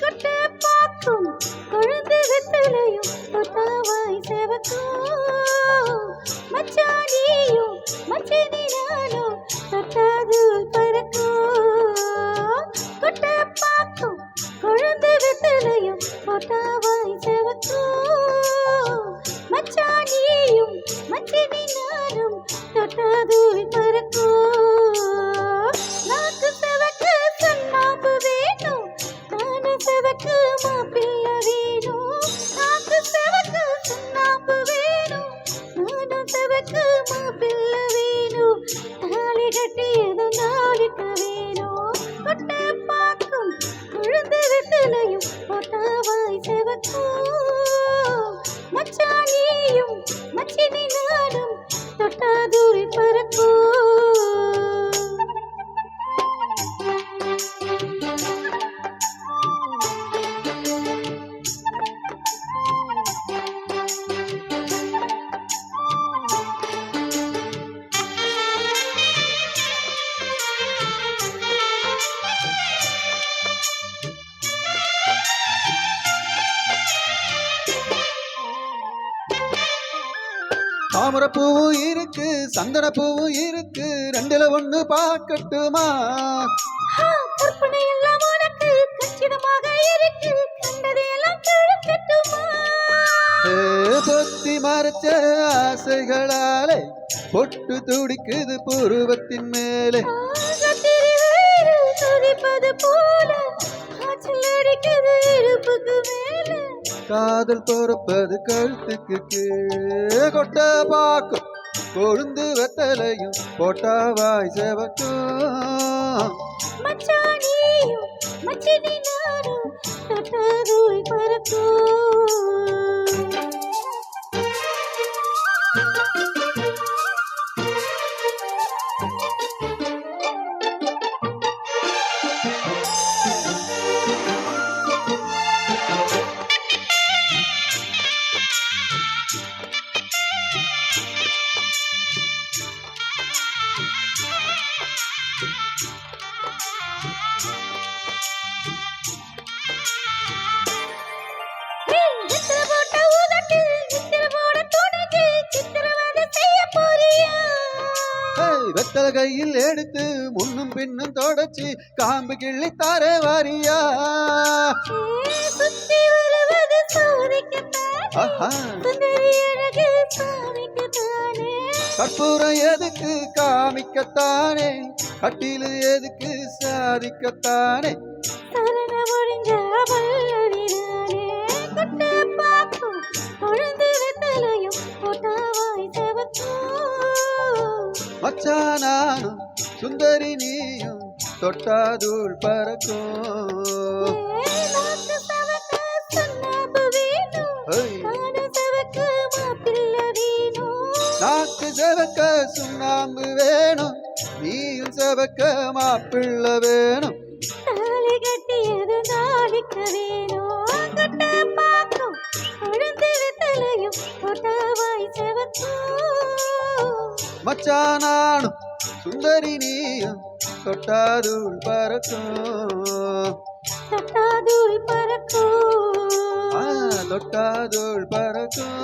கொட்ட பாக்கும் கொழுந்து வெத்தலையும் கொட்டாவாய் செவக்கும் மச்சானியும் மச்சனி நானும் தொட்டாது பறக்கும் கொட்ட பாக்கும் கொழுந்து வெத்தலையும் கொட்டாவாய் செவக்கும் மச்சானியும் மச்சனி நானும் தொட்டாது பறக்கும் நாக்கு செவக்க சொன்னாப்பு வேணும் செவக்கு மாப்பிள்ள வேணும் நாக்கு செவக்கு சுண்ணாம்பு வேணும் நானும் செவக்கு மாப்பிள்ள வேணும் தாலி கட்டியது நாளுக்கு வேணும் கொட்ட பாக்கும் கொழுந்து வெத்தலையும் கொட்டாவாய் செவக்கும் மச்சானியும் மச்சினி நானும் தொட்டாதூரி பறக்கும் தாமரை பூவும் இருக்கு சந்தன பூவும் இருக்கு ரெண்டுல ஒண்ணு பார்க்கட்டுமா கற்பனை எல்லாம் உனக்கு கச்சிதமாக இருக்கு கண்டதையெல்லாம் கேட்கட்டுமா பொத்தி மறைச்ச ஆசைகளாலே பொட்டு துடிக்குது புருவத்தின் மேலே துடிப்பது போல காய்ச்சல் அடிக்குது இடுப்புக்கு மேலே காதல் பொறுப்பது கழுத்துக்கு கீழே கொட்ட பாக்கும் கொழுந்து வெத்தலையும் போட்டாவாய் செவக்கும் மச்சானியும் மச்சினி நானும் தொட்டாதூய் பறக்கும் வெத்தல கையில் எடுத்து முன்னும் பின்னும் தொடச்சி காம்பு கிள்ளி தாரே வாரியா கற்பூரம் எதுக்கு காமிக்கத்தானே கட்டிலு எதுக்கு சாதிக்கத்தானே மச்சானானும் சுந்தரி நீயும் தொட்டாதூள் பறக்கும் நாக்கு செவக்க சுண்ணாம்பு வேணும் நீயும் செவக்க மாப்பிள்ள வேணும் தாலி கட்டியது நாளைக்கு வேணும் கொட்ட பாக்கும் கொழுந்து வெத்தலையும் கொட்டாவாய் செவக்கும் மச்சானானும் சுந்தரி நீயும் தொட்டாதூள் பறக்கும் தொட்டாதூள் பறக்கும் தொட்டாதூள் பறக்கும்